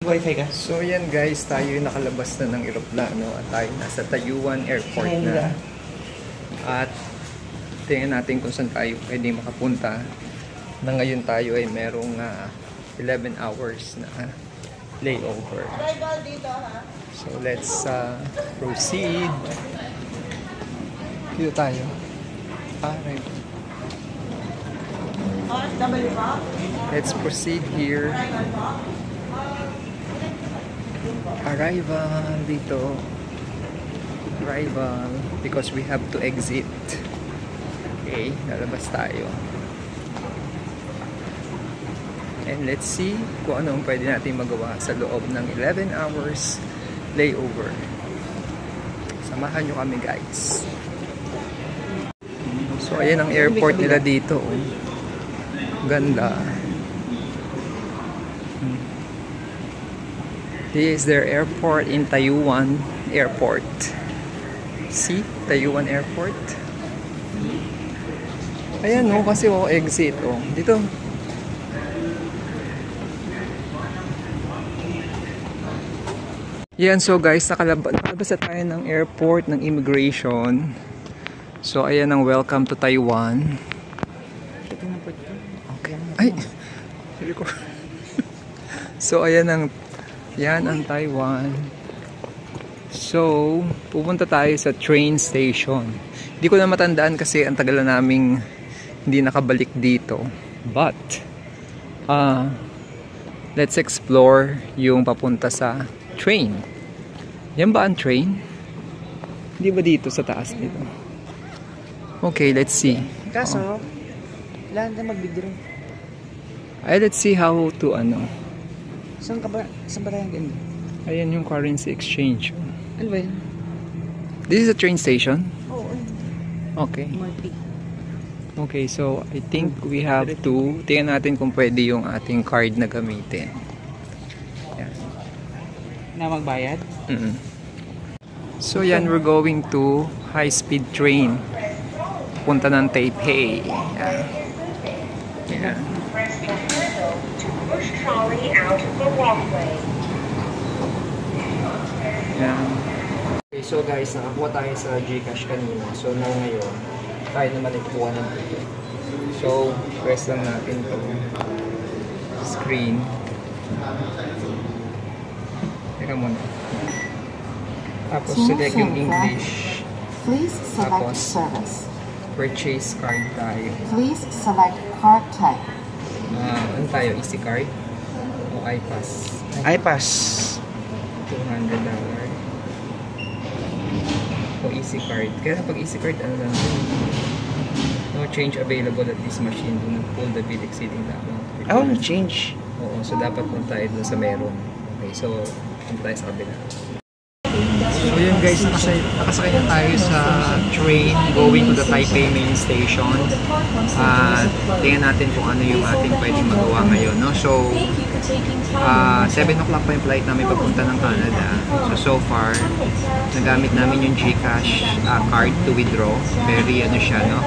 Wi-Fi ka? So yan guys, tayo yung nakalabas na ng eroplano at tayo nasa Taiyuan Airport na. At tingnan natin kung saan tayo pwede makapunta. Na ngayon tayo ay merong 11 hours na layover. So let's proceed. Dito tayo. Right. Let's proceed here. Arrival dito. Arrival because we have to exit. Okay, lalabas tayo. And let's see kung ano ang pwede natin magawa sa loob ng 11 hours layover. Samahan nyo kami guys. So ayan ang airport nila dito. Ganda. This is their airport in Taiyuan Airport. See? Taiyuan Airport. Ayan o, kasi exit o. Dito. Yan, so guys, nakalabas na tayo ng airport, ng immigration. So ayan ang welcome to Taiwan. Okay. Ay! So ayan ang yan ang Taiwan. So, pupunta tayo sa train station. Hindi ko na matandaan kasi ang tagal na naming hindi nakabalik dito. But, let's explore yung papunta sa train. Yan ba ang train? Hindi ba dito sa taas dito? Okay, let's see. Kaso, kailangan ka mag-video. Ay, let's see how to Saan ba tayo ganda? Ayan yung currency exchange. Ano ba yun? This is a train station? Oo. Okay. Okay, so I think we have to tingnan natin kung pwede yung ating card na gamitin. Yan. Na magbayad? So yan, we're going to high-speed train. Punta ng Taipei. Yan. Yan. Push trolley out of the walkway. Yan. Okay, so guys, nakakuha tayo sa GCash kanina. So now ngayon, tayo naman ikuha ng ticket. So, press lang natin itong screen. Teka muna. Tapos select yung English. Please select Tapos, service. Purchase card tayo. Please select card type. Ano tayo? Easy card? O iPass? iPass. $200. O easy card. Kaya pag easy card, ano lang? No change available at this machine. Do not pull the bill exceeding the amount. Oh, change. Oo, so dapat punta tayo dun sa meron. Okay, so punta tayo sa kabila. So yun guys, nakasakay na tayo sa train going to the Taipei main station. Tingnan natin kung ano yung ating pwedeng magawa ngayon, no? So 7 o'clock pa yung flight namin papunta ng Canada. So far, nagamit namin yung GCash card to withdraw. Very siya, no?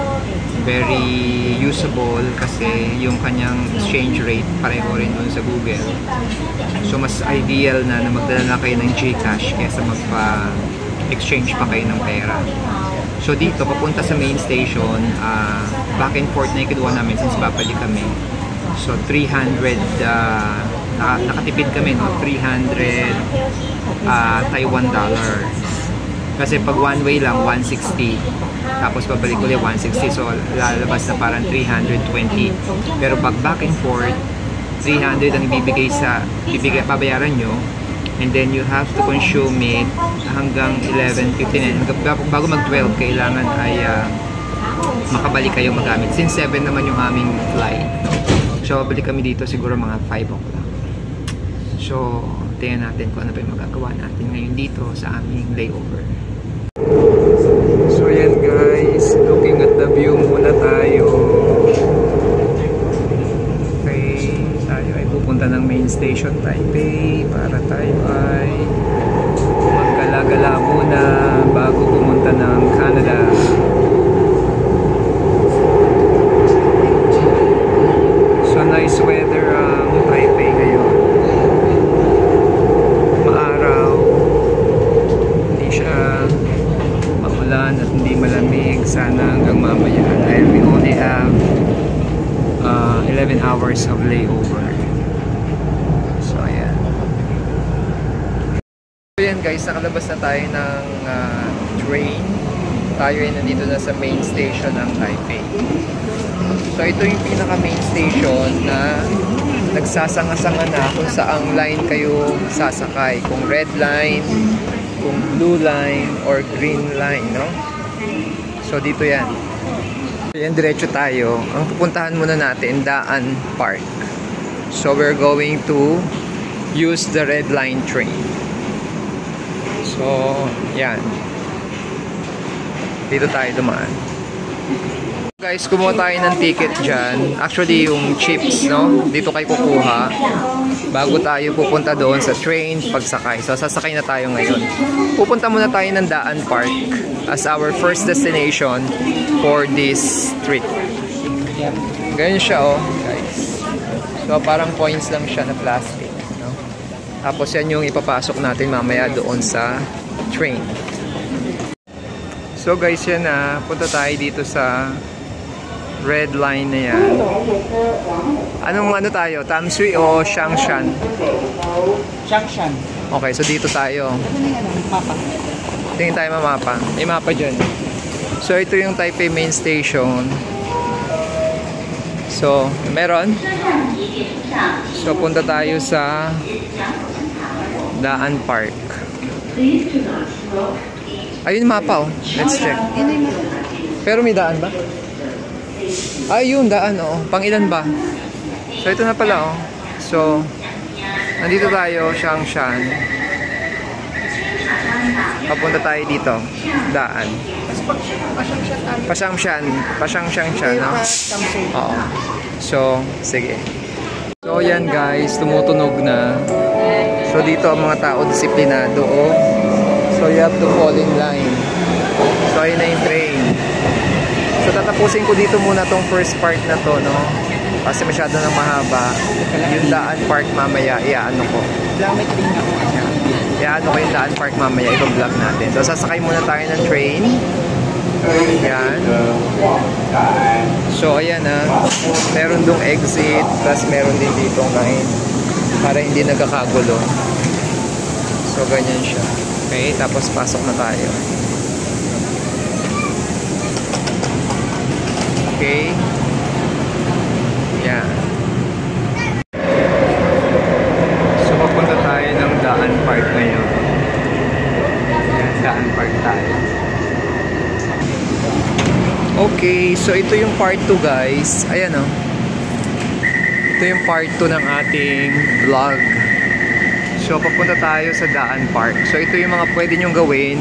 Very usable kasi yung kanyang exchange rate pareho rin dun sa Google. So mas ideal na magdala na kayo ng GCash kaysa magpa-exchange pa kayo ng pera. So dito, papunta sa main station, back and forth na ikiduha namin since babalik kami. So 300, nakatipid kami, no? 300 Taiwan dollars. Kasi pag one way lang, 160. Tapos pabalik ulit 160. So lalabas na parang 320. Pero pag back and forth, 300 ang pabayaran nyo. And then you have to consume it hanggang 11:59. Bago mag-12, kailangan ay makabalik kayo magamit. Since 7 naman yung aming flight. So balik kami dito siguro mga 5 o'clock. So tingnan natin kung ano pa yung magagawa natin ngayon dito sa aming layover. So yan guys, looking at the view muna tayo. Okay, tayo ay pupunta ng main station Taipei para tayo ay maggala-gala muna bago pumunta ng Canada. So nice weather ang Taipei ngayon. hours of layover. So ayan. So yan guys, nakalabas na tayo ng train. Tayo ay nandito na sa main station ng Taipei. So ito yung pinaka main station na nagsasanga-sanga na kung saang line kayo sasakay. Kung red line, kung blue line, or green line, no? So dito yan. Yan, diretso tayo. Ang pupuntahan muna natin, Daan Park. So we're going to use the red line train. So, yan. Dito tayo dumaan. Guys, kumuha tayo ng ticket dyan. Actually, yung chips, no? Dito kayo kukuha bago tayo pupunta doon sa train pagsakay. So, sasakay na tayo ngayon. Pupunta muna tayo ng Daan Park as our first destination for this trip. Ganyan siya, oh, guys. So, parang points lang siya na plastic, no? Tapos, yan yung ipapasok natin mamaya doon sa train. So, guys, yan na. Punta tayo dito sa red line na yan. Anong ano tayo? Tamsui o Changshan? Changshan. Okay, so dito tayo. Mapa. Tingin tayo mamapa. May mapa dyan. So ito yung Taipei main station. So, meron. So punta tayo sa Daan Park. Ayun mapa, oh. Let's check. Pero may daan ba? Ay, yun, daan, oh. Pang-ilan ba? So, ito na pala, oh. So, nandito tayo, Changshan. Papunta tayo dito. Daan. Pasyangshan siya, no? Oo. So, sige. So, yan guys, tumutunog na. So, dito ang mga tao disiplinado, oh. So, you have to fall in line. So, ayun na yung train. So, tatapusin ko dito muna tong first part na to, no? Kasi masyado nang mahaba. Yung Daan Park mamaya, iaano ko. Lamit din ako. Iaano ko yung Daan Park mamaya, i-vlog natin. So, sasakay muna tayo ng train. Ayan. So, ayan meron dong exit, plus meron din dito line. Para hindi nagkakagulo. So, ganyan siya. Okay, tapos pasok na tayo. Okay. Yan. So, papunta tayo ng Daan Park ngayon. Yan, Daan Park tayo. Okay, so ito yung part 2 guys. Ayan oh. Ito yung part 2 ng ating vlog. So, papunta tayo sa Daan Park. So, ito yung mga pwede nyong gawin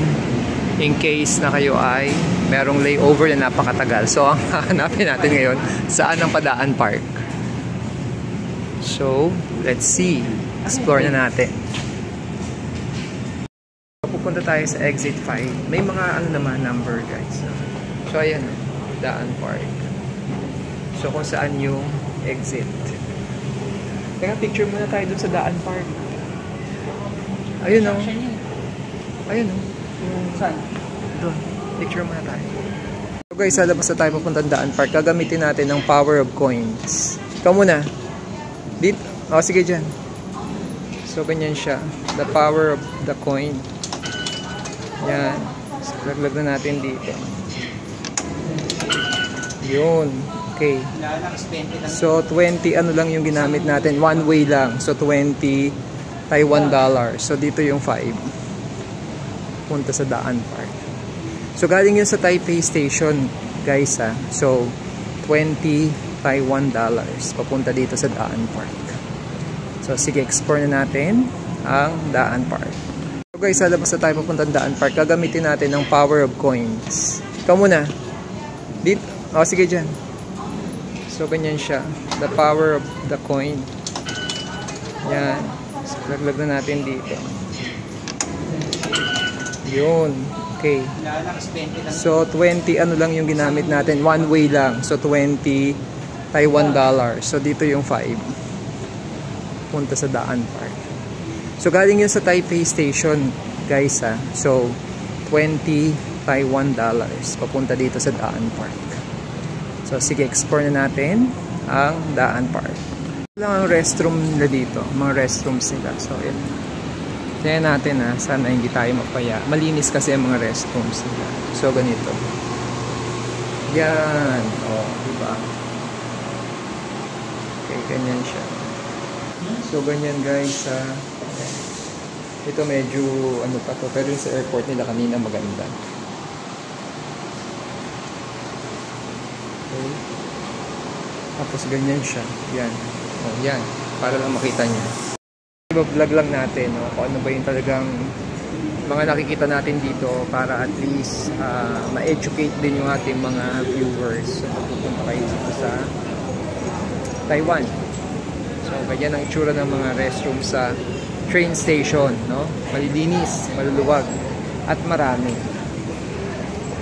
in case na kayo ay merong layover na napakatagal. So, ang hahanapin natin ngayon, saan ang Daan Park? So, let's see. Explore na natin. Pupunta tayo sa exit 5. May mga ano naman number guys. So, ayan. Daan Park. So, kung saan yung exit. Teka, picture muna tayo dun sa Daan Park. Ayun o. Ayun o. Saan? Doon. Picture muna tayo. So guys, sa labas na tayo papuntang Daan Park. Gagamitin natin ng power of coins. Ikaw muna. Dito. O, sige dyan. So, ganyan siya. The power of the coin. Yan. So, laglag na natin dito. Yun. Okay. So, 20 ano lang yung ginamit natin. One way lang. So, 20 Taiwan dollar. So, dito yung 5. Punta sa Daan Park. So, galing yun sa Taipei Station, guys, ha. So, 20 Taiwan dollars. Papunta dito sa Daan Park. So, sige, explore na natin ang Daan Park. So, guys, sa labas na tayo papunta ng Daan Park. Gagamitin natin ng power of coins. Ikaw muna. Dito. O, sige dyan. So, ganyan siya. The power of the coin. Yan. So, laglag na natin dito. Yun. Okay. So, 20 ano lang yung ginamit natin. One way lang. So, 20 Taiwan dollar. So, dito yung 5. Punta sa Daan Park. So, galing yun sa Taipei Station, guys, ha. So, 20 Taiwan dollars. Papunta dito sa Daan Park. So, sige, explore na natin ang Daan Park. lang ang restroom nila dito, mga restrooms nila. So, yun. Tingnan natin sana hindi tayo mapaya. Malinis kasi ang mga restrooms nila. So, ganito. Yan. O, diba? Okay, ganyan siya. So, ganyan guys. Ito medyo, ano pa to. Pero sa airport nila kanina maganda. Okay. Tapos ganyan siya. Yan. O, yan. Para lang makita niya. Vlog lang natin, no? Kung ano ba yung talagang mga nakikita natin dito para at least ma-educate din yung ating mga viewers. So, pupunta kayo dito sa Taiwan. So, ganyan ang itsura ng mga restroom sa train station, no? Malilinis, maluluwag, at marami.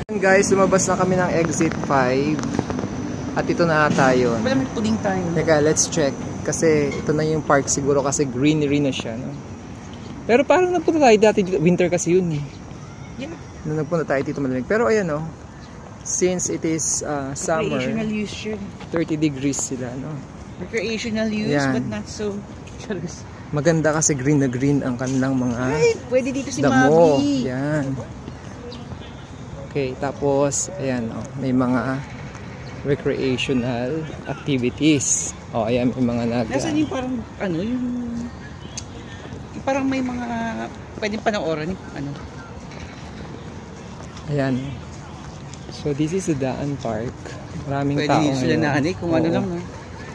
Guys, lumabas na kami ng exit 5. At ito na tayo. Wala may puding tayo. Teka, let's check. Kasi ito na yung park siguro kasi greenery na siya, no? Pero parang napunta tayo dati, winter kasi yun eh. Yeah. Nung nagpunta tayo dito malamig. Pero ayan, no? Since it is summer, Recreational use yun. 30 degrees sila, no? Recreational use, Yan. but not so... Charos. Maganda kasi green na green ang kanilang mga Ay, pwede dito si damo. Mami. Yan. Okay, tapos, ayan, oh, may mga recreational activities. Oh, ayan, may mga Nasaan yung parang, ano, yung parang may mga pwedeng panoorin, ano. Ayan. So, this is the Daan Park. Maraming Pwede tao dito sila ngayon. naanay, kung ano Oo. lang, no.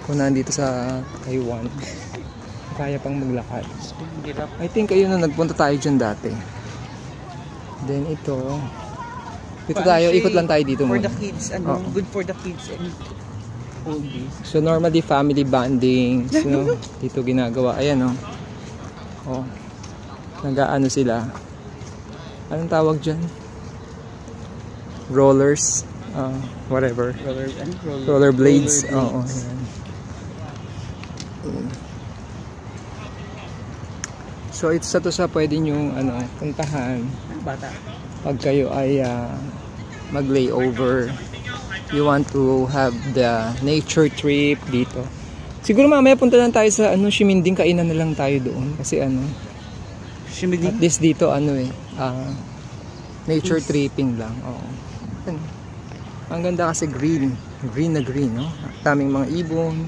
Kung nandito sa Taiwan, kaya pang maglakad. Hirap. I think ayun na nagpunta tayo dyan dati. Then ito. Dito tayo, ikot lang tayo dito for muna. the kids, ano, Oo. good for the kids and oldies. So normally family bonding, no? Dito ginagawa. Ayan, oh. Oh. Nag-aano sila. Anong tawag dyan? Rollers. Whatever. Rollerblades. Oo. Ayan. So ito sa to sa pwede nyong puntahan Bata. pag kayo ay mag-layover. You want to have the nature trip dito. Siguro mamaya punta lang tayo sa Ximending, kainan na lang tayo doon kasi at Ximending? least dito nature tripping lang. Oo. Ang ganda kasi green na green, no? Daming mga ibon.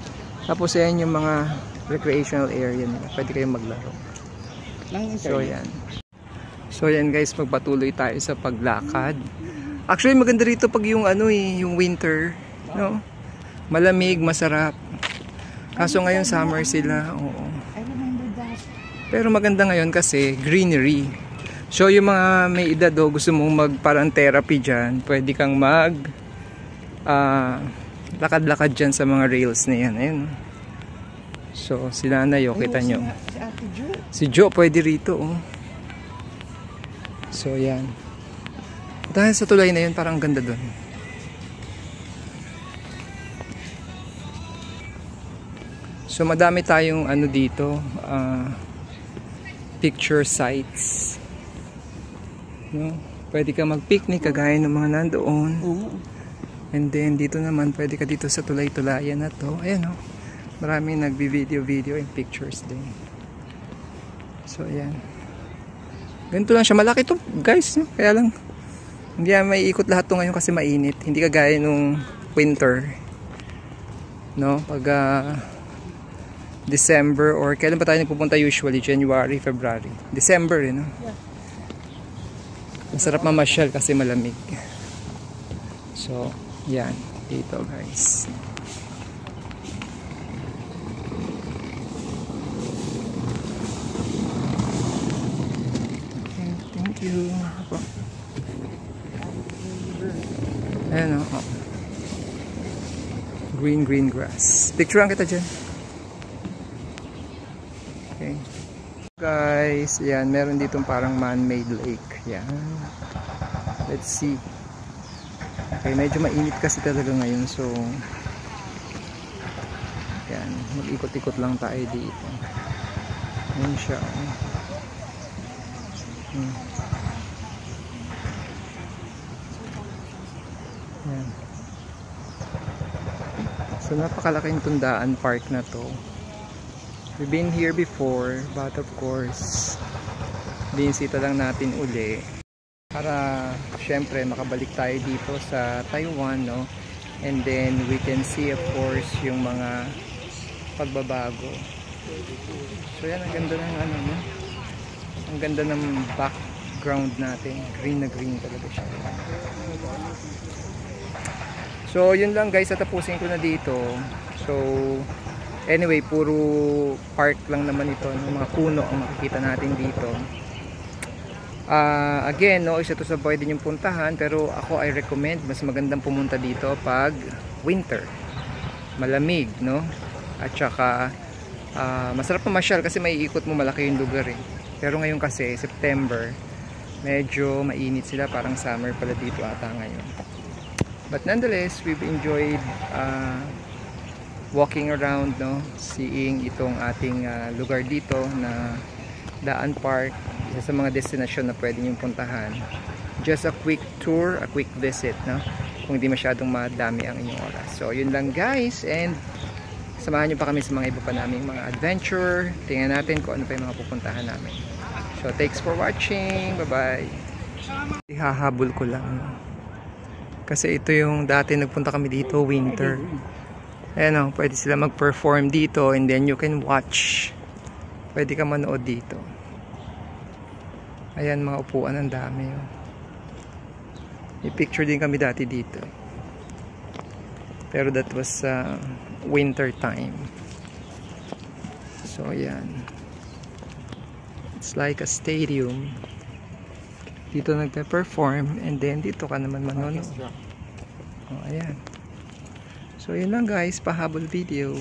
Tapos ayan yung mga recreational area nila. Pwede kayong maglaro. So yan. So yan guys, magpatuloy tayo sa paglakad. Actually maganda rito pag yung yung winter, no? Malamig, masarap. Kaso ngayon summer sila. Oo. Pero maganda ngayon kasi greenery. So yung mga may edad gusto mong parang therapy diyan, pwede kang lakad-lakad dyan sa mga rails na yan. Ayun. So, si Nanay, kita nyo. Si Ate Jo. Si Jo, pwede rito. Oh. So, yan. Dahil sa tulay na yun, parang ganda doon. So, madami tayong dito. Picture sites. No? Pwede ka mag-picnic, kagaya ng mga nandoon. Oo. And then dito naman pwede ka dito sa tulay-tulayan na to. Ayan, maraming nagbi-video and pictures din. So ayan. Ganito lang siya, malaki to guys, no? Kaya lang hindi may ikot lahat to ngayon kasi mainit. Hindi kagaya nung winter, no? Pag December or kailan ba tayo nagpupunta usually? January, February. December, no? Yeah. Masarap mamasyal kasi malamig. So yan, dito guys. Okay, thank you. Ayan o. Green grass. Picturean kita dyan. Okay. Guys, yan. Meron ditong parang man-made lake. Yan. Let's see. Okay, medyo mainit kasi talaga ngayon. So, yan. Mag-ikot-ikot lang tayo dito. Ayan siya. Yan. So napakalaking Tundaan Park na to. We've been here before, but of course, binisita lang natin uli para syempre makabalik tayo dito sa Taiwan, no? And then we can see of course yung mga pagbabago. So yan, ang ganda ng ano, no? Ang ganda ng background natin. Green na green talaga siya. So yun lang guys, tatapusin ko na dito. So anyway, puro park lang naman ito, ng mga puno ang makikita natin dito. Again, no, isa to sa pwede niyong puntahan, pero ako I recommend mas magandang pumunta dito pag winter. Malamig, no? At saka masarap mamasyal kasi may ikot mo, malaki yung lugar eh. Pero ngayon kasi September, medyo mainit sila, parang summer pala dito ata ngayon. But nonetheless, we've enjoyed walking around, no, seeing itong ating lugar dito na Daan Park, isa sa mga destinasyon na pwede niyong puntahan. Just a quick tour, a quick visit, no, kung hindi masyadong madami ang inyong oras. So yun lang guys, and samahan niyo pa kami sa mga iba pa naming mga adventure. Tingnan natin kung ano pa yung mga pupuntahan namin. So thanks for watching, bye bye. Ihahabol ko lang, kasi ito yung dati nagpunta kami dito winter. Ayan o, pwede sila mag-perform dito and then you can watch. Pwede ka manood dito. Ayan, mga upuan, ang dami o. May picture din kami dati dito. Pero that was winter time. So ayan. It's like a stadium. Dito nagpe-perform and then dito ka naman manonood. Oh, ayan. So yun lang guys, pahabol video.